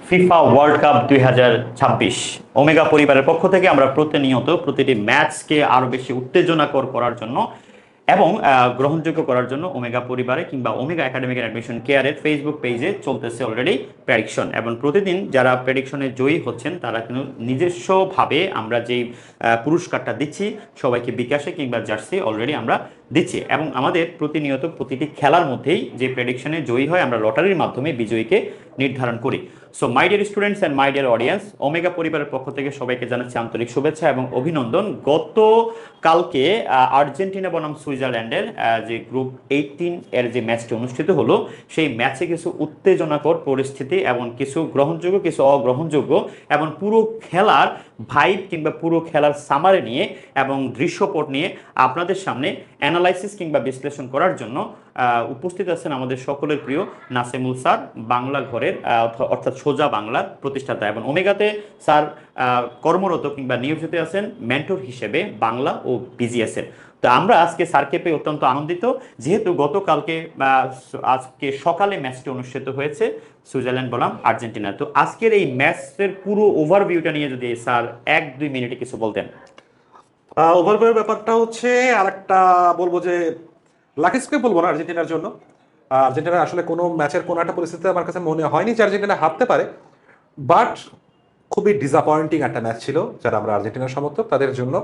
FIFA world cup 2026 omega পরিবারের পক্ষ থেকে আমরা প্রতিনিয়ত প্রতিটি ম্যাচকে আরো বেশি উত্তেজনাকর করার জন্য এবং গ্রহণযোগ্য করার জন্য ওমেগা পরিবারে কিংবা ওমেগা একাডেমিক অ্যাডমিশন কেয়ারের ফেসবুক পেজে চলতেছে অলরেডি প্রেডিকশন, এবং প্রতিদিন যারা প্রেডিকশনে জয়ী হচ্ছেন তারা কিন্তু নিজস্বভাবে আমরা যেই পুরস্কারটা দিচ্ছি সবাইকে বিকাশে কিংবা জার্সি অলরেডি আমরা দিচ্ছি, এবং আমাদের প্রতিনিয়ত প্রতিটি খেলার মধ্যেই যে প্রেডিকশনে জয়ী হয় আমরা লটারির মাধ্যমে বিজয়ীকে নির্ধারণ করি। So my dear students and my dear audience, omega পরিবারের পক্ষ থেকে সবাইকে জানাচ্ছি আন্তরিক শুভেচ্ছা এবং অভিনন্দন। কালকে আর্জেন্টিনা বনাম সুইজারল্যান্ডের যে গ্রুপ 18 এর যে ম্যাচটি অনুষ্ঠিত হলো, সেই ম্যাচে কিছু উত্তেজনাকর পরিস্থিতি এবং কিছু গ্রহণযোগ্য কিছু অগ্রহণযোগ্য এবং পুরো খেলার ভাইব কিংবা পুরো খেলার সামারি নিয়ে এবং দৃশ্যপট নিয়ে আপনাদের সামনে অ্যানালাইসিস কিংবা বিশ্লেষণ করার জন্য উপস্থিত আছেন আমাদের সকলের প্রিয় নাসিমুল স্যার, বাংলা ঘরের অর্থাৎ সোজা বাংলার প্রতিষ্ঠাতা, এবং ওমেগাতে স্যার কর্মরত কিংবা নিয়োজিত আছেন মেন্টর হিসেবে বাংলা ও বিজিএস এর। তো আমরা আজকে স্যারকে পেয়ে অত্যন্ত আনন্দিত, যেহেতু গতকালকে আজকে সকালে ম্যাচটি অনুষ্ঠিত হয়েছে সুইজারল্যান্ড বনাম আর্জেন্টিনা। তো আজকের এই ম্যাচের পুরো ওভারভিউটা নিয়ে যদি স্যার 1-2 মিনিটে কিছু বলতেন। ওভারভিউর ব্যাপারটা হচ্ছে আর একটা বলবো যে লাকি স্কোর বলবো না আর্জেন্টিনার জন্য। আর্জেন্টিনার আসলে কোনো ম্যাচের কোনো একটা পরিস্থিতিতে আমার কাছে মনে হয়নি যে আর্জেন্টিনা হারতে পারে, বাট খুবই ডিসঅ্যাপয়েন্টিং একটা ম্যাচ ছিল যারা আমরা আর্জেন্টিনার সমর্থক তাদের জন্য।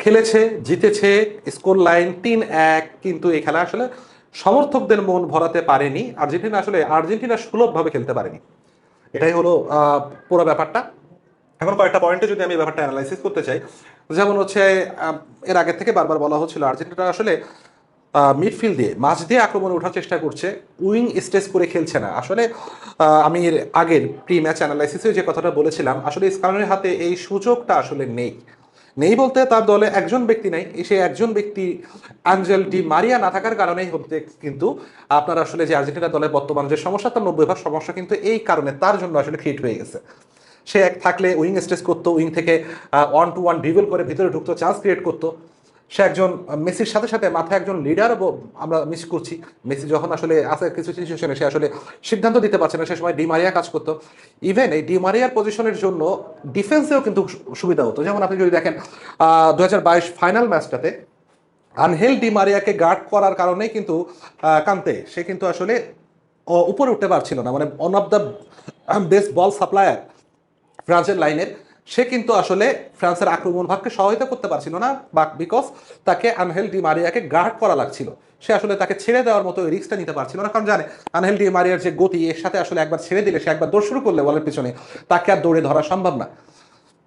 খেলেছে, জিতেছে, স্কোর লাইন 3-1, কিন্তু এই খেলা আসলে সমর্থকদের মন ভরাতে পারেনি। আর্জেন্টিনা সুলভভাবে খেলতে পারেনি, এটাই হলো পুরো ব্যাপারটা। এখন কয়েকটা পয়েন্টে যদি আমি ব্যাপারটা অ্যানালাইসিস করতে চাই, যেমন হচ্ছে এর আগে থেকে বারবার বলা হচ্ছিল আর্জেন্টিনা আসলে মিডফিল্ড দিয়ে মাঝ দিয়ে আক্রমণে ওঠার চেষ্টা করছে, উইং স্টেজ করে খেলছে না। আসলে আমি এর আগের প্রি ম্যাচ অ্যানালাইসিসে যে কথাটা বলেছিলাম, আসলে স্কালোনির হাতে এই সুযোগটা আসলে নেই। নেই বলতে তার দলে একজন ব্যক্তি নেই, সে একজন ব্যক্তি অ্যাঞ্জেল ডি মারিয়া না থাকার কারণেই হতে, কিন্তু আপনার আসলে যে আর্জেন্টিনা দলের বর্তমান যে সমস্যা, তার 90% সমস্যা কিন্তু এই কারণে তার জন্য আসলে ক্রিয়েট হয়ে গেছে। সে এক থাকলে উইং স্টেজ করতো, উইং থেকে 1-to-1 ড্রিবল করে ভিতরে ঢুকতো, চান্স ক্রিয়েট করতো। সে একজন মেসির সাথে সাথে মাথায় একজন লিডার আমরা মিস করছি। মেসি যখন আসলে আছে কিছু সিচুয়েশনে সে আসলে সিদ্ধান্ত দিতে পারছে না, সে সময় ডি মারিয়া কাজ করতো। ইভেন এই ডি মারিয়ার পজিশনের জন্য ডিফেন্সেও কিন্তু সুবিধা হতো। যেমন আপনি যদি দেখেন 2022 ফাইনাল ম্যাচটাতে আনহেল ডি মারিয়াকে গার্ড করার কারণেই কিন্তু কান্তে সে কিন্তু আসলে উপরে উঠতে পারছিল না, মানে one of the best ball supplier ফ্রান্সের লাইনের, সে কিন্তু আসলে ফ্রান্সের আক্রমণ ভাগকে সহায়তা করতে পারছিল না, বিকজ তাকে আনহেল ডি মারিয়াকে গার্ড করা লাগছিল। সে আসলে তাকে ছেড়ে দেওয়ার মতো রিস্কটা নিতে পারছিল না, কারণ জানে আনহেল ডি মারিয়ার যে গতি, এর সাথে আসলে একবার ছেড়ে দিলে, সে একবার দৌড় শুরু করলে বলের পিছনে তাকে আর দৌড়ে ধরা সম্ভব না।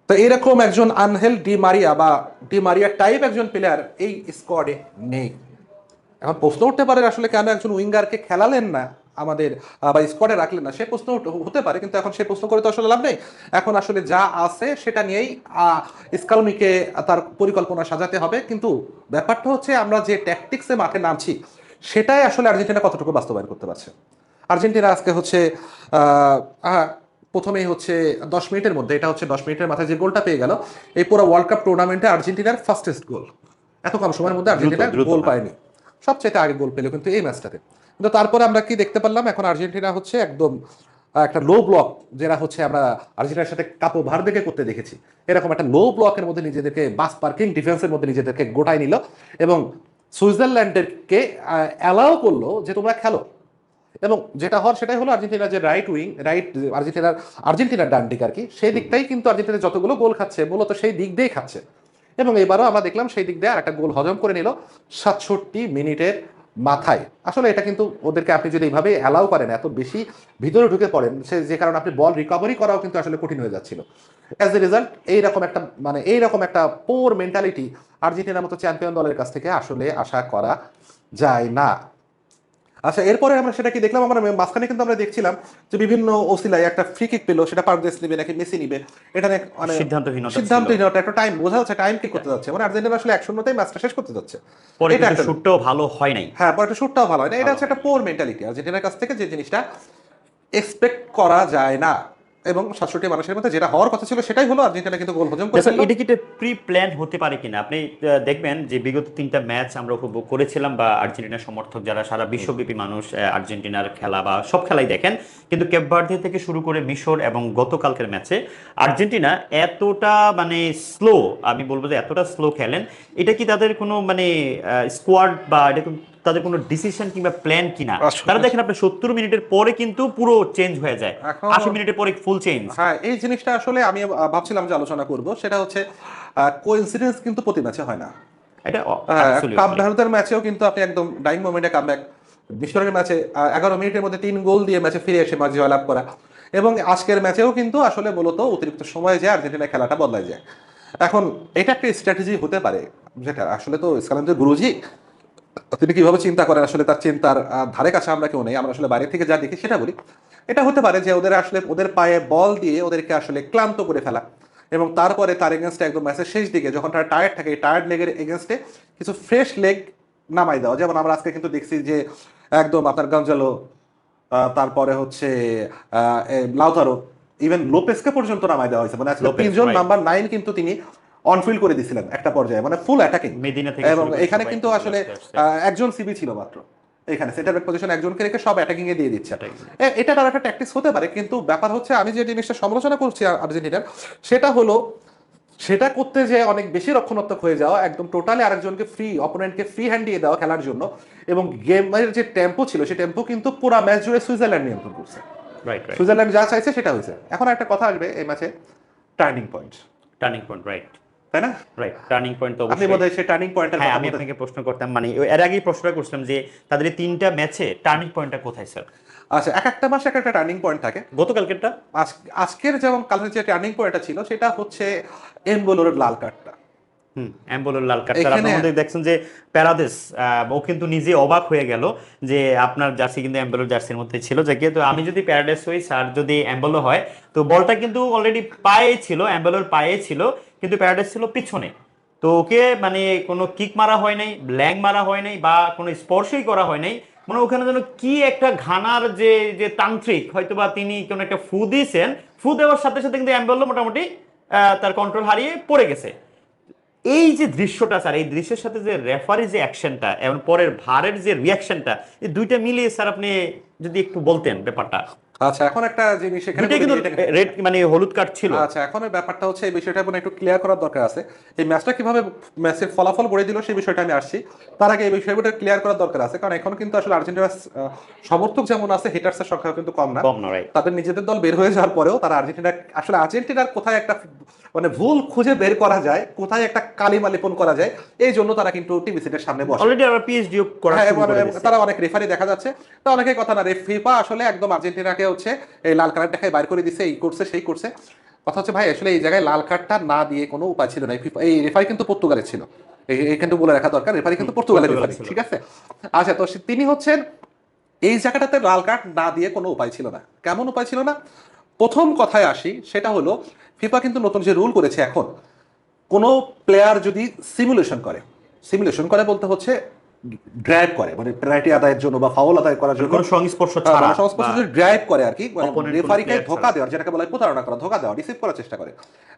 তো এরকম একজন আনহেল ডি মারিয়া বা ডি মারিয়া টাইপ একজন প্লেয়ার এই স্কোয়াডে নেই। এখন প্রশ্ন উঠতে পারে আসলে কেন একজন উইঙ্গারকে খেলালেন না আমাদের বা স্কোয়াডে রাখলেন না, সে প্রশ্ন হতে পারে, কিন্তু এখন সে প্রশ্ন করে তো আসলে লাভ নেই। এখন আসলে যা আছে সেটা নিয়েই স্কালোনিকে তার পরিকল্পনা সাজাতে হবে। কিন্তু ব্যাপারটা হচ্ছে আমরা যে ট্যাকটিক্সে মাঠে নামছি সেটাই আসলে আর্জেন্টিনা কতটুকু বাস্তবায়ন করতে পারছে। আর্জেন্টিনা আজকে হচ্ছে প্রথমেই হচ্ছে 10 মিনিটের মধ্যে, এটা হচ্ছে 10 মিনিটের মাথায় যে গোলটা পেয়ে গেল, এই পুরো ওয়ার্ল্ড কাপ টুর্নামেন্টে আর্জেন্টিনার ফার্স্টেস্ট গোল। এত কম সময়ের মধ্যে আর্জেন্টিনা গোল পায়নি, সবচেয়ে আগে গোল পেলো কিন্তু এই ম্যাচটাতে। কিন্তু তারপরে আমরা কি দেখতে পারলাম, এখন আর্জেন্টিনা হচ্ছে একদম একটা লো ব্লক, যেটা হচ্ছে আমরা আর্জেন্টিনার সাথে কাপো ভার্দেকে করতে দেখেছি, এরকম একটা লো ব্লকের মধ্যে নিজেদেরকে বাস পার্কিং ডিফেন্সের মধ্যে নিজেদেরকে গোটাই নিল এবং সুইজারল্যান্ডেরকে অ্যালাউ করলো যে তোমরা খেলো। এবং যেটা হওয়ার সেটাই হলো আর্জেন্টিনার যে রাইট উইং, আর্জেন্টিনার ডান দিক আর কি, সেই দিকটাই কিন্তু আর্জেন্টিনা যতগুলো গোল খাচ্ছে মূলত সেই দিক দিয়েই খাচ্ছে। এবং এবারও আমরা দেখলাম সেই দিক দিয়ে আর একটা গোল হজম করে নিল 67 মিনিটের মাথায়। আসলে এটা কিন্তু ওদেরকে আপনি যদি এইভাবে অ্যালাউ করেন, এত বেশি ভিতরে ঢুকে পড়েন, সে যে কারণে আপনি বল রিকভারি করাও কিন্তু আসলে কঠিন হয়ে যাচ্ছিল। অ্যাজ এ রেজাল্ট এইরকম একটা পোর মেন্টালিটি আর্জেন্টিনার মতো চ্যাম্পিয়ন দলের কাছ থেকে আসলে আশা করা যায় না। আচ্ছা, এরপরে আমরা সেটা কি দেখলাম, আমরা মাঝখানে কিন্তু আমরা দেখছিলাম যে বিভিন্ন ওসিলাই একটা ফ্রি কিক পেলো, সেটা পারদেস নিবে নাকি মেসি নিবে, এটা মানে সিদ্ধান্তহীনতা, একটা টাইম বোঝা যাচ্ছে টাইম কি করতে যাচ্ছে, মানে আর্জেন্টিনা আসলে 1-0তেই ম্যাচটা শেষ করতে যাচ্ছে। এটা একটা শুটটাও ভালো হয় নাই, হ্যাঁ, পরে একটা শুটটাও ভালো হয় না। এটা হচ্ছে একটা পোর মেন্টালিটি আর্জেন্টিনার কাছ থেকে, যে জিনিসটা এক্সপেক্ট করা যায় না। এবং 67 মানুষের মধ্যে যেটা হওয়ার কথা ছিল সেটাই হলো, আর্জেন্টিনা কিন্তু গোল হজম করে ফেললো। এটা কি প্রি প্ল্যান হতে পারে কিনা? আপনি দেখবেন যে বিগত 3টা ম্যাচ আমরা উপভোগ করেছিলাম, বা আর্জেন্টিনার সমর্থক যারা সারা বিশ্বব্যাপী মানুষ আর্জেন্টিনার খেলা বা সব খেলাই দেখেন, কিন্তু কেপ ভার্দে থেকে শুরু করে মিশর এবং গতকালকের ম্যাচে আর্জেন্টিনা এতটা মানে স্লো, আমি বলবো যে এতটা স্লো খেলেন। এটা কি তাদের কোনো মানে স্কোয়াড বা এটা তাদের কোনো ডিসিশন কিংবা প্ল্যান কিনা? তারা দেখেন আপনি 70 মিনিটের পরে কিন্তু পুরো চেঞ্জ হয়ে যায়, এখন 80 মিনিটের পরে ফুল চেঞ্জ। হ্যাঁ, এই জিনিসটা আসলে আমি ভাবছিলাম যে আলোচনা করব, সেটা হচ্ছে কোইন্সিডেন্স কিন্তু প্রতি ম্যাচে হয় না। এটা কাপ ভারতের ম্যাচেও কিন্তু আপনি একদম ডাইং মোমেন্টে কামব্যাক, মিশরের ম্যাচে 11 মিনিটের মধ্যে 3 গোল দিয়ে ম্যাচে ফিরে এসে ম্যাচ জয়লাভ করা, এবং আজকের ম্যাচেও কিন্তু আসলে মূলত অতিরিক্ত সময়ে যায় আর্জেন্টিনা খেলাটা বদলায় যায়। এখন এটা একটা স্ট্র্যাটেজি হতে পারে, যেটা আসলে তো স্কালান্দের গুরুজি তিনি কিভাবে চিন্তা করেন, আসলে তার চিন্তার ধারে কাছে আমরা কেউ নেই, আমরা আসলে বাইরে থেকে যা দেখি সেটা বলি। এটা হতে পারে যে ওদের আসলে ওদের পায়ে বল দিয়ে ওদেরকে আসলে ক্লান্ত করে ফেলা, এবং তারপরে তার এগেনস্টে একদম ম্যাচের শেষ দিকে যখন তারা টায়ার্ড থাকে, টায়ার্ড লেগের এগেনস্টে কিছু ফ্রেশ লেগ নামাই দেওয়া। যেমন আমরা আজকে কিন্তু দেখছি যে একদম আপনার গঞ্জালো, তারপরে হচ্ছে লাউতারো, ইভেন লোপেসকে পর্যন্ত নামাই দেওয়া হয়েছে। মানে আজকে 3জন নাম্বার 9 কিন্তু তিনি অনফিল্ড করে দিছিলেন একটা পর্যায়ে, মানে ফুল অ্যাটাকিং। এবং এখানে কিন্তু আসলে একজন সিবি ছিল মাত্র, এখানে সেন্টার ব্যাক পজিশন একজনকে রেখে সব অ্যাটাকিং এ দিয়ে দিচ্ছে। এটা তার একটা ট্যাকটিক্স হতে পারে, কিন্তু ব্যাপার হচ্ছে আমি যে জিনিসটা সমালোচনা করছি আর্জেন্টিনার, সেটা হলো সেটা করতে যে অনেক বেশি রক্ষণাত্মক হয়ে যাওয়া, একদম টোটালি আরেকজনকে ফ্রি, অপোনেন্টকে ফ্রি হ্যান্ড দিয়ে দেওয়া খেলার জন্য। এবং গেমের যে টেম্পো ছিল, সেই টেম্পো কিন্তু পুরো ম্যাচ জুড়ে সুইজারল্যান্ড নিয়ন্ত্রণ করছে। সুইজারল্যান্ড যা চাইছে সেটা হয়েছে। এখন একটা কথা আসবে এই ম্যাচে, টার্নিং পয়েন্ট, রাইট, তাই না? রাইট, টার্নিং পয়েন্ট তো আপনি বোধহয় সেই টার্নিং পয়েন্টের কথা আমি আপনাকে প্রশ্ন করতাম, মানে এর আগেই প্রশ্নটা করছিলাম যে তাদের এই 3টা ম্যাচে টার্নিং পয়েন্টটা কোথায় স্যার? আচ্ছা, এক একটা মাসে একটা টার্নিং পয়েন্ট থাকে। গতকালকেরটা, আজকের যেমন কালকের যে টার্নিং পয়েন্টটা ছিল সেটা হচ্ছে এমবোলোর লাল কার্ডটা। এমবোলোর লাল কার্ড। তার আপনারা দেখছেন যে প্যারাদেস, ও কিন্তু নিজে অবাক হয়ে গেল যে আপনার জার্সি কিন্তু এমবোলোর জার্সির মধ্যে ছিল, যে তো আমি যদি প্যারাদেস হই স্যার, যদি এমবোলো হয়, তো বলটা কিন্তু অলরেডি পায়ে ছিল, এমবোলোর পায়ে ছিল, কিন্তু প্যারাদেস ছিল পিছনে। তো ওকে মানে কোনো কিক মারা হয় নাই, ল্যাং মারা হয় নাই, বা কোনো স্পর্শই করা হয় নাই। মানে ওখানে যেন কি একটা ঘানার যে যে তান্ত্রিক, হয়তো বা তিনি কোনো একটা ফু দিয়েছেন, ফু দেওয়ার সাথে সাথে কিন্তু এমবোলো মোটামুটি তার কন্ট্রোল হারিয়ে পড়ে গেছে। এই যে দৃশ্যটা স্যার, এই দৃশ্যের সাথে যে রেফারি যে অ্যাকশনটা এবং পরের ভারের যে রিয়াকশনটা, এই দুইটা মিলিয়ে স্যার আপনি যদি একটু বলতেন ব্যাপারটা। আচ্ছা, এখন একটা জিনিস এখানে কিন্তু রেড মানে হলুদ কার্ড ছিল। আচ্ছা, এখন ব্যাপারটা হচ্ছে এই বিষয়টা মানে একটু ক্লিয়ার করার দরকার আছে। এই ম্যাচটা কিভাবে ম্যাচের ফলাফল গড়ে দিল সেই বিষয়টা আমি আসছি। তার আগে এই বিষয়টা ক্লিয়ার করার দরকার আছে, কারণ এখন কিন্তু আসলে আর্জেন্টিনার সমর্থক যেমন আছে, হেটার্সের সংখ্যা কিন্তু কম না। তাদের নিজেদের দল বের হয়ে যাওয়ার পরেও তারা আর্জেন্টিনার কোথায় একটা মানে ভুল খুঁজে বের করা যায়, কোথায় একটা কালিমা লেপন করা যায়, এই জন্য তারা কিন্তু টিভি সেটের সামনে বসে। অলরেডি আমরা পিএইচডি করা শুরু করে দিয়েছি। তারা অনেক রেফারি দেখা যাচ্ছে, তো অনেকেই কথা না, ফিফা আসলে একদম আর্জেন্টিনাকে হচ্ছে এই লাল কার্ড দেখায় বাইর করে দিছে, এই করছে সেই করছে। কথা হচ্ছে ভাই, আসলে এই জায়গায় লাল কার্ডটা না দিয়ে কোনো উপায় ছিল না। এই রেফারি কিন্তু পর্তুগালের ছিল, এইখানে বলে রাখা দরকার, রেফারি কিন্তু পর্তুগালের রেফারি, ঠিক আছে? আচ্ছা, তো তিনি হচ্ছেন এই জায়গাটাতে লাল কার্ড না দিয়ে কোনো উপায় ছিল না। কেমন উপায় ছিল না? প্রথম কথায় আসি, সেটা হলো ফিফা কিন্তু নতুন যে রুল করেছে এখন, কোনো প্লেয়ার যদি সিমুলেশন করে বলতে হচ্ছে ড্রাইভ করে, মানে পেনাল্টি আদায়ের জন্য বা ফাউল আদায় করার জন্য, সংস্পর্শ ছাড়া ড্রাইভ করে আর কি, রেফারিকে ধোঁকা দেওয়ার, যেটাকে বলা হয় প্রতারণা করা, ধোঁকা দেওয়া, রিসিভ করার চেষ্টা করে,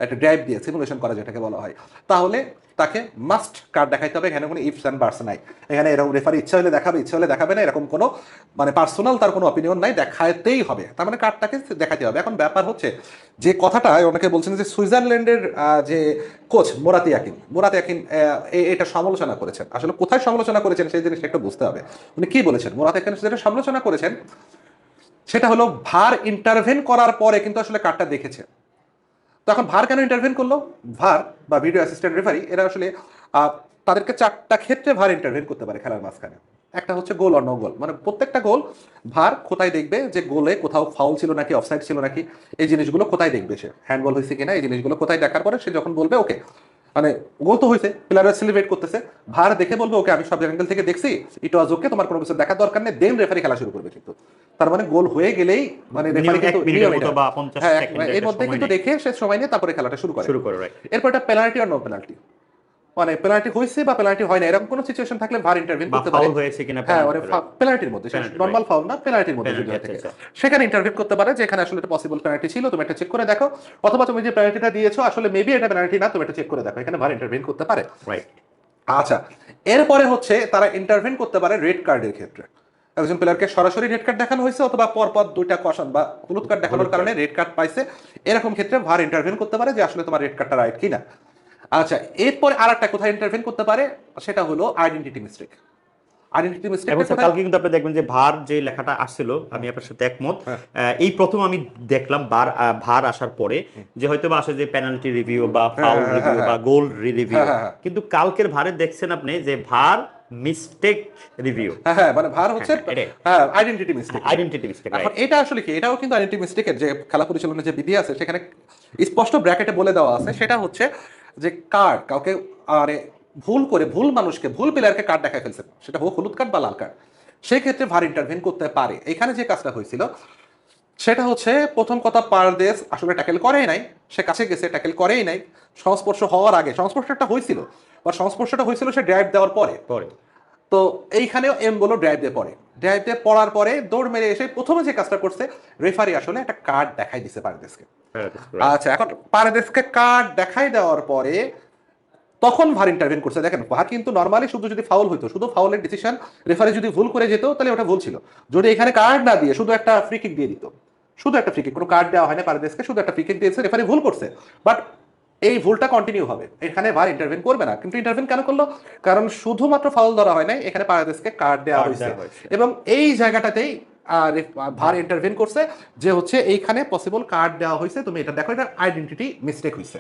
একটা ড্রাইভ দিয়ে সিমুলেশন করা যেটাকে বলা হয়, তাহলে তাকে মাস্ট কার্ড দেখাইতে হবে। এখানে কোনো ইফস অ্যান্ড বাটস নাই। এখানে এরকম রেফারি ইচ্ছা হলে দেখাবে, ইচ্ছা হলে দেখাবে না, এরকম কোনো মানে পার্সোনাল তার কোনো অপিনিয়ন নাই, দেখাতেই হবে, তার মানে কার্ডটাকে দেখাতে হবে। এখন ব্যাপার হচ্ছে যে কথাটা অনেকে বলছেন যে সুইজারল্যান্ডের যে কোচ মোরাতি আকিন এটা সমালোচনা করেছেন। আসলে কোথায় সমালোচনা করেছেন সেই জিনিসটা একটু বুঝতে হবে। উনি কি বলেছেন? মোরাতি আকিন যেটা সমালোচনা করেছেন সেটা হলো ভার ইন্টারভেন করার পরে কিন্তু আসলে কার্ডটা দেখেছে। তো এখন ভার কেন ইন্টারভেন করলো? ভার বা ভিডিও অ্যাসিস্ট্যান্ট রেফারি, এরা আসলে তাদেরকে 4টা ক্ষেত্রে ভার ইন্টারভেন করতে পারে খেলার মাঝখানে। একটা হচ্ছে গোল অর নো গোল, মানে প্রত্যেকটা গোল ভার কোথায় দেখবে, যে গোলে কোথাও ফাউল ছিল নাকি, অফসাইড ছিল নাকি, এই জিনিসগুলো কোথায় দেখবে, সে হ্যান্ডবল হয়েছে কিনা, এই জিনিসগুলো কোথায় দেখার পরে সে যখন বলবে ওকে, মানে গোল তো হয়েছে, প্লেয়াররা সেলিব্রেট করতেছে, ভার দেখে বলবে ওকে আমি সব অ্যাঙ্গেল থেকে দেখছি, ইট ওয়াজ ওকে, তোমার কোনো কিছু দেখার দরকার নেই, দেন রেফারি খেলা শুরু করবে। কিন্তু তার মানে গোল হয়ে গেলেই মানে রেফারি কিন্তু এর মধ্যে কিন্তু দেখে সে সময় নিয়ে তারপরে খেলাটা শুরু করে। এরপর একটা পেনাল্টি আর নো পেনাল্টি, মানে পেনাল্টি হয়েছে বা পেনাল্টি হয় না এরকম কোনো সিচুয়েশন থাকলে ভার ইন্টারভিউ বা করতে পারে। ফাউল হয়েছে কিনা হ্যাঁ মানে পেনাল্টির মধ্যে, Penalty, নরমাল ফাউল না, পেনাল্টির মধ্যে যদি পেনাল্টি, হয়ে আচ্ছা থাকে আচ্ছা, সেখানে ইন্টারভিউ করতে পারে যে এখানে আসলে এটা পসিবল পেনাল্টি ছিল, তুমি একটা চেক করে দেখো, অথবা তুমি যে পেনাল্টিটা দিয়েছো আসলে মেবি এটা পেনাল্টি না, তুমি এটা চেক করে দেখো, এখানে ভার ইন্টারভিউ করতে পারে। রাইট। আচ্ছা, এরপরে হচ্ছে তারা ইন্টারভেন করতে পারে রেড কার্ডের ক্ষেত্রে। একজন প্লেয়ারকে সরাসরি রেড কার্ড দেখানো হয়েছে অথবা পরপর দুইটা কশন বা হলুদ কার্ড দেখানোর কারণে রেড কার্ড পাইছে, এরকম ক্ষেত্রে ভার ইন্টারভেন করতে পারে যে আসলে তোমার রেড কার্ডটা রাইট কিনা। আচ্ছা, এরপরে আরেকটা কোথায় ইন্টারভেন করতে পারে সেটা হলো আইডেন্টিটি মিস্টেক। আইডেন্টিটি মিস্টেক এবং স্যার কালকে কিন্তু আপনি দেখবেন যে ভার যে লেখাটা আসছিল, আমি আপনার সাথে একমত। এই প্রথম আমি দেখলাম ভার আসার পরে যে হয়তো বা আসে যে পেনাল্টি রিভিউ বা ফাউল রিভিউ বা গোল রিভিউ, কিন্তু কালকের ভারে দেখছেন আপনি যে ভার মিস্টেক রিভিউ। হ্যাঁ মানে ভার হচ্ছে হ্যাঁ আইডেন্টিটি মিস্টেক। Identity mistake. এখন এটা আসলে কি, এটাও কিন্তু আইডেন্টিটি মিস্টেকের যে খেলা পরিচালনার যে বিধি আছে সেখানে স্পষ্ট ব্র্যাকেটে বলে দেওয়া আছে, সেটা হচ্ছে যে কার্ড কাউকে আরে ভুল করে ভুল মানুষকে ভুল প্লেয়ারকে কার্ড দেখায় ফেলছে, সেটা হোক হলুদ কার্ড বা লাল কার্ড, সেই ক্ষেত্রে ভার ইন্টারভেন করতে পারে। এখানে যে কাজটা হয়েছিল সেটা হচ্ছে প্রথম কথা, পারদেশ আসলে ট্যাকেল করেই নাই, সে কাছে গেছে ট্যাকেল করেই নাই, সংস্পর্শ হওয়ার আগে সংস্পর্শটা হয়েছিল বা সংস্পর্শটা হয়েছিল সে ড্রাইভ দেওয়ার পরে। তো এইখানেও এম বলো ড্রাইভ দিয়ে পড়ে, ড্রাইভ দিয়ে পড়ার পরে দৌড় মেরে এসে প্রথমে যে কাজটা করছে রেফারি আসলে একটা কার্ড দেখাই দিছে পারদেশকে। আচ্ছা, এখন পারদেশকে কার্ড দেখাই দেওয়ার পরে তখন ভার ইন্টারভেন করছে। দেখেন ভার কিন্তু নর্মালি শুধু যদি ফাউল হইতো, শুধু ফাউলের ডিসিশন রেফারি যদি ভুল করে যেত তাহলে ওটা ভুল ছিল। যদি এখানে কার্ড না দিয়ে শুধু একটা ফ্রি কিক দিয়ে দিত, শুধু একটা ফ্রি কিক, কোনো কার্ড দেওয়া হয় না পারদেশকে, শুধু একটা ফ্রি কিক দিয়েছে, রেফারি ভুল করছে, বাট এই ভুলটা কন্টিনিউ হবে, এখানে ভার ইন্টারভেন করবে না। কিন্তু ইন্টারভেন কেন করলো? কারণ শুধুমাত্র ফাউল ধরা হয় নাই, এখানে পারদেশকে কার্ড দেওয়া হয়েছে এবং এই জায়গাটাতেই ভার ইন্টারভেন করছে যে হচ্ছে এইখানে পসিবল কার্ড দেওয়া হয়েছে, তুমি এটা দেখো, এটা আইডেন্টিটি মিস্টেক হয়েছে,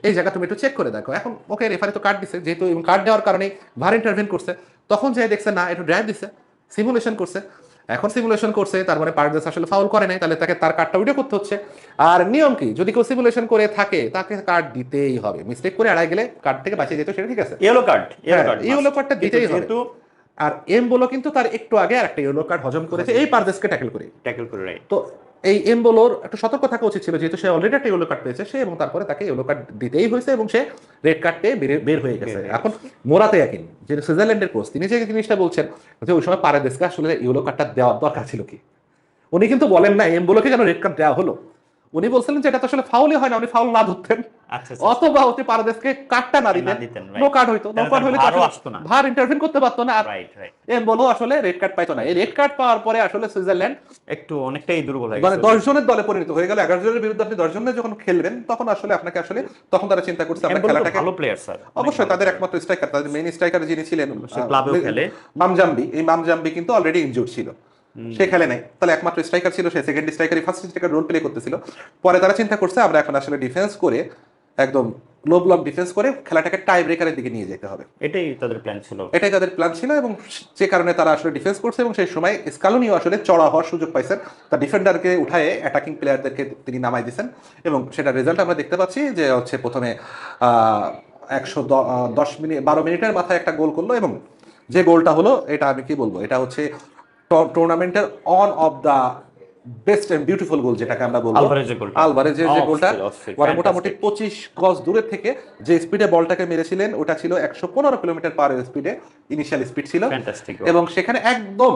এই জায়গা তুমি একটু চেক করে দেখো। এখন ওকে রেফারি তো কার্ড দিছে, যেহেতু কার্ড দেওয়ার কারণে ভার ইন্টারভেন করছে, তখন যে দেখছে না একটু ড্রাইভ দিছে, সিমুলেশন করছে, এখন সিমুলেশন করছে তার মানে পারদেশ আসলে ফাউল করে নাই, তাহলে তাকে তার কার্ডটা উইডো করতে হচ্ছে। আর নিয়ম কি, যদি কেউ সিমুলেশন করে থাকে তাকে কার্ড দিতেই হবে, মিস্টেক করে এড়াই গেলে কার্ড থেকে বাঁচিয়ে যেত সেটা ঠিক আছে, ইয়েলো কার্ড, ইয়েলো কার্ডটা দিতেই হবে। আর এম বলো কিন্তু তার একটু আগে আরেকটা ইয়েলো কার্ড হজম করেছে এই পারদেশকে ট্যাকেল করে, রাইট। তো এই এম বোলোর একটু সতর্ক থাকা উচিত ছিল, যেহেতু সে অলরেডি একটা ইয়েলো কার্ড পেয়েছে সে, এবং তারপরে তাকে ইয়েলো কার্ড দিতেই হয়েছে এবং সে রেড কার্ড পেয়ে বের হয়ে গেছে। এখন মোরাতে ইয়াকিন যে সুইজারল্যান্ডের কোচ, তিনি যে জিনিসটা বলছেন যে ওই সময় পারদেশকে আসলে ইয়েলো কার্ডটা দেওয়ার দরকার ছিল কি, উনি কিন্তু বলেন না এম বোলোকে কেন রেড কার্ড দেওয়া হলো, উনি বলছিলেন যে এটা তো আসলে ফাউলই হয় না, উনি ফাউল না ধরতেন অথবা হতে পারদেশকে কার্ডটা না দিতেন, নো কার্ড হইতো, নো কার্ড হলে ভার ইন্টারভেন করতে পারতো না, আর এম বলো আসলে রেড কার্ড পাইতো না। এই রেড কার্ড পাওয়ার পরে আসলে সুইজারল্যান্ড একটু অনেকটাই দুর্বল হয়ে গেছে, মানে 10 জনের দলে পরিণত হয়ে গেল। 11 জনের বিরুদ্ধে আপনি 10 জনের যখন খেলবেন তখন আসলে আপনাকে আসলে তখন তারা চিন্তা করছে আমরা খেলাটাকে, ভালো প্লেয়ার স্যার অবশ্যই তাদের একমাত্র স্ট্রাইকার, তাদের মেইন স্ট্রাইকার যিনি ছিলেন ক্লাবেও খেলে মামজাম্বি, এই মামজাম্বি কিন্তু অলরেডি ইনজুর্ড ছিল, সে খেলে নাই, তাহলে একমাত্র স্ট্রাইকার ছিল সে, সেকেন্ড স্ট্রাইকারই ফার্স্ট স্ট্রাইকার রোল প্লে করতেছিল। পরে তারা চিন্তা করছে আমরা এখন আসলে ডিফেন্স করে একদম লো ব্লক ডিফেন্স করে খেলাটাকে টাই ব্রেকারের দিকে নিয়ে যেতে হবে, এটাই তাদের প্ল্যান ছিল, এবং যে কারণে তারা আসলে ডিফেন্স করছে। এবং সেই সময় স্কালোনিও আসলে চড়া হওয়ার সুযোগ পাইছেন, তার ডিফেন্ডারকে উঠায়ে অ্যাটাকিং প্লেয়ারদেরকে তিনি নামাই দিয়েছেন এবং সেটা রেজাল্ট আমরা দেখতে পাচ্ছি যে হচ্ছে প্রথমে 12 মিনিটের মাথায় একটা গোল করলো, এবং যে গোলটা হলো এটা আমি কি বলবো, এটা হচ্ছে টুর্নামেন্টের one of the best and beautiful goal যেটাকে আমরা বলবো, আলভারেজের যে গোলটা, মোটামুটি 25 গজ দূরের থেকে যে স্পিডে বলটাকে মেরেছিলেন ওটা ছিল 115 কিলোমিটার পার স্পিডে ইনিশিয়াল স্পিড ছিল, এবং সেখানে একদম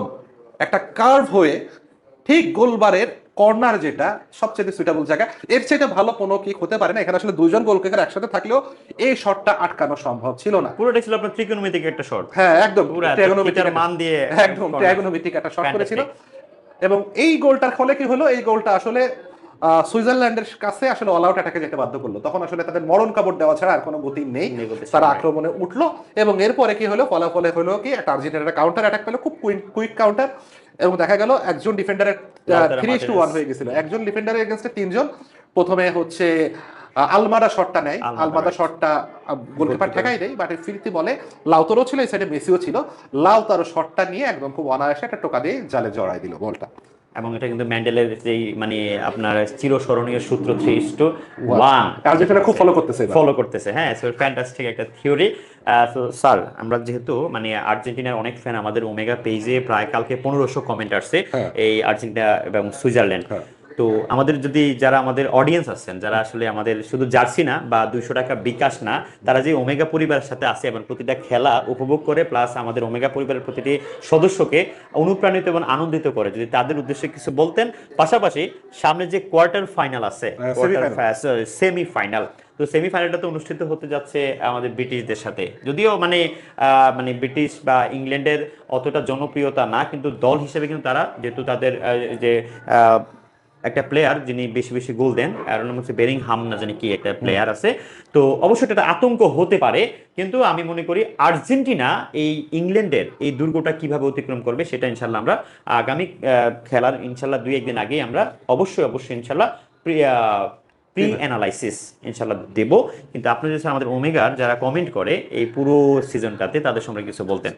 একটা কার্ভ হয়ে ঠিক গোলবারের কর্নার, যেটা সবচেয়ে সুইটেবল জায়গা, এর চাইতে ভালো কোনো কিক হতে পারে না। এখানে আসলে দুইজন গোলকিপার একসাথে থাকলেও এই শটটা আটকানো সম্ভব ছিল না, পুরোটা ছিল আপনার ত্রিকোণমিতিক একটা শট। হ্যাঁ একদম ট্রায়াগোনোমেট্রিক মান দিয়ে একদম ট্রায়াগোনোমেট্রিক একটা শট করেছিল। এবং এই গোলটার ফলে কি হলো, এই গোলটা আসলে সুইজারল্যান্ডের কাছে আসলে অল আউট অ্যাটাকে যেতে বাধ্য করলো, তখন আসলে তাদের মরণ কাপড় দেওয়া ছাড়া আর কোনো গতি নেই, তারা আক্রমণে উঠলো। এবং এরপরে কি হলো, ফলাফলে হলো কি একটা আর্জেন্টিনার কাউন্টার অ্যাটাক পেলো, খুব কুইক কাউন্টার, এবং দেখা গেল একজন ডিফেন্ডারের 3-1 হয়ে গেছিল, একজন ডিফেন্ডারের এগেইনস্টে 3 জন। প্রথমে হচ্ছে আলমাদা শটটা নেয়, আলমাদা শটটা গোলকিপার ঠেকাই দেয়, বাট ফিরতি বলে লাউতারো ছিল, এই সাইডে মেসিও ছিল, লাউতারো শটটা নিয়ে একদম খুব অনায়াসে একটা টোকা দিয়ে জালে জড়াই দিল গোলটা। এবং এটা কিন্তু ম্যান্ডেলের যেই মানে আপনার চিরস্মরণীয় সূত্র 3:1 আর্জেন্টিনা খুব ফলো করতেছে, হ্যাঁ, সো ফ্যান্টাস্টিক একটা থিওরি। তো স্যার আমরা যেহেতু মানে আর্জেন্টিনার অনেক ফ্যান, আমাদের ওমেগা পেজে প্রায় কালকে 1500 কমেন্ট আসছে এই আর্জেন্টিনা এবং সুইজারল্যান্ড। তো তো আমাদের যদি যারা আমাদের অডিয়েন্স আছেন, যারা আসলে আমাদের শুধু জার্সি না বা 200 টাকা বিকাশ না, তারা যে ওমেগা পরিবারের সাথে আছে এবং প্রতিটা খেলা উপভোগ করে, প্লাস আমাদের ওমেগা পরিবারের প্রতিটি সদস্যকে অনুপ্রাণিত এবং আনন্দিত করে, যদি তাদের উদ্দেশ্যে কিছু বলতেন। পাশাপাশি সামনে যে কোয়ার্টার ফাইনাল আছে, সেমি ফাইনাল, তো সেমিফাইনালটা তো অনুষ্ঠিত হতে যাচ্ছে আমাদের ব্রিটিশদের সাথে, যদিও মানে ব্রিটিশ বা ইংল্যান্ডের অতটা জনপ্রিয়তা না, কিন্তু দল হিসেবে কিন্তু তারা, যেহেতু তাদের যে আহ, একটা প্লেয়ার যিনি বেশি বেশি গোল দেন, আর নাম হচ্ছে বেরিংহাম না জানি কি একটা প্লেয়ার আছে, তো অবশ্যই এটা আতঙ্ক হতে পারে। কিন্তু আমি মনে করি আর্জেন্টিনা এই ইংল্যান্ডের এই দুর্গটা কিভাবে অতিক্রম করবে সেটা ইনশাল্লাহ আমরা আগামী খেলার ইনশাল্লাহ 2-1 দিন আগেই আমরা অবশ্যই ইনশাল্লাহ প্রি অ্যানালাইসিস ইনশাল্লাহ দেব। কিন্তু আপনি যদি আমাদের ওমেগার যারা কমেন্ট করে এই পুরো সিজনটাতে, তাদের সম্পর্কে কিছু বলতেন।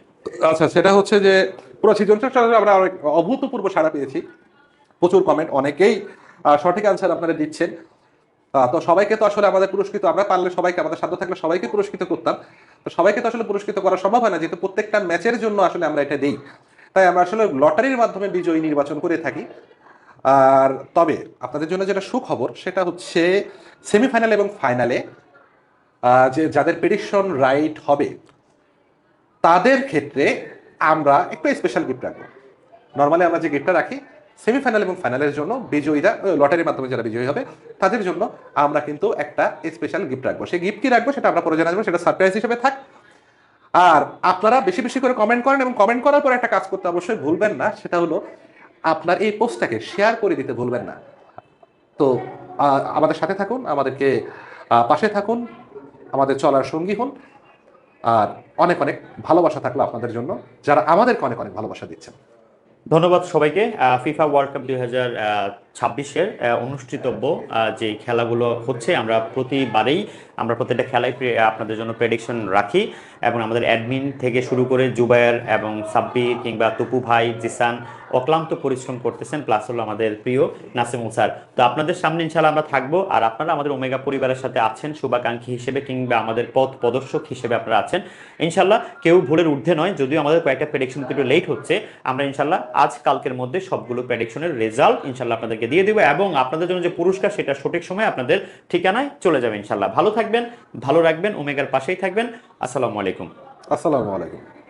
আচ্ছা, সেটা হচ্ছে যে পুরো সিজনটা আমরা অনেক অভূতপূর্ব সাড়া পেয়েছি, প্রচুর কমেন্ট, অনেকেই সঠিক আনসার আপনারা দিচ্ছেন। তো সবাইকে তো আসলে আমাদের পুরস্কৃত, আমরা পারলে সবাইকে, আমাদের সাধ্য থাকলে সবাইকে পুরস্কৃত করতাম, তো সবাইকে তো আসলে পুরস্কৃত করা সম্ভব হয় না, যেহেতু প্রত্যেকটা ম্যাচের জন্য আসলে আমরা এটা দিই, তাই আমরা আসলে লটারির মাধ্যমে বিজয়ী নির্বাচন করে থাকি। আর তবে আপনাদের জন্য যেটা সুখবর সেটা হচ্ছে সেমিফাইনাল এবং ফাইনালে যে যাদের প্রেডিকশন রাইট হবে তাদের ক্ষেত্রে আমরা একটু স্পেশাল গিফট রাখবো। নর্মালি আমরা যে গিফটটা রাখি সেমিফাইনাল এবং ফাইনালের জন্য, বিজয়ীরা লটারির মাধ্যমে যারা বিজয়ী হবে তাদের জন্য আমরা কিন্তু একটা স্পেশাল গিফট রাখবো। সেই গিফট কি রাখবো সেটা আমরা পরে জানাবো, সেটা সারপ্রাইজ হিসেবে থাক। আর আপনারা বেশি বেশি করে কমেন্ট করেন, এবং কমেন্ট করার পর একটা কাজ করতে অবশ্যই ভুলবেন না, সেটা হলো আপনার এই পোস্টটাকে শেয়ার করে দিতে ভুলবেন না। তো আমাদের সাথে থাকুন, আমাদেরকে পাশে থাকুন, আমাদের চলার সঙ্গী হন। আর অনেক অনেক ভালোবাসা থাকলো আপনাদের জন্য, যারা আমাদেরকে অনেক অনেক ভালোবাসা দিচ্ছেন। ধন্যবাদ সবাইকে। ফিফা ওয়ার্ল্ড কাপ 2026-এর অনুষ্ঠিতব্য যে খেলাগুলো হচ্ছে, আমরা প্রতিবারেই আমরা প্রত্যেকটা খেলায় আপনাদের জন্য প্রেডিকশন রাখি, এবং আমাদের অ্যাডমিন থেকে শুরু করে জুবায়ের এবং সাব্বির কিংবা তপু ভাই, জিসান অক্লান্ত পরিশ্রম করতেছেন, প্লাস হলো আমাদের প্রিয় নাসিমুল স্যার। তো আপনাদের সামনে ইনশাআল্লাহ আমরা থাকবো, আর আপনারা আমাদের ওমেগা পরিবারের সাথে আছেন শুভাকাঙ্ক্ষী হিসেবে কিংবা আমাদের পথ প্রদর্শক হিসেবে আপনারা আছেন ইনশাআল্লাহ। কেউ ভুলের ঊর্ধ্বে নয়, যদিও আমাদের কয়েকটা প্রেডিকশন একটু লেট হচ্ছে, আমরা ইনশাআল্লাহ আজ কালকের মধ্যে সবগুলো প্রেডিকশনের রেজাল্ট ইনশাআল্লাহ আপনাদেরকে দিয়ে দেবো, এবং আপনাদের জন্য যে পুরস্কার সেটা সঠিক সময় আপনাদের ঠিকানায় চলে যাবে ইনশাআল্লাহ। ভালো থাকবেন, ভালো রাখবেন, ওমেগার পাশেই থাকবেন। আসসালামু আলাইকুম। আসসালামু আলাইকুম।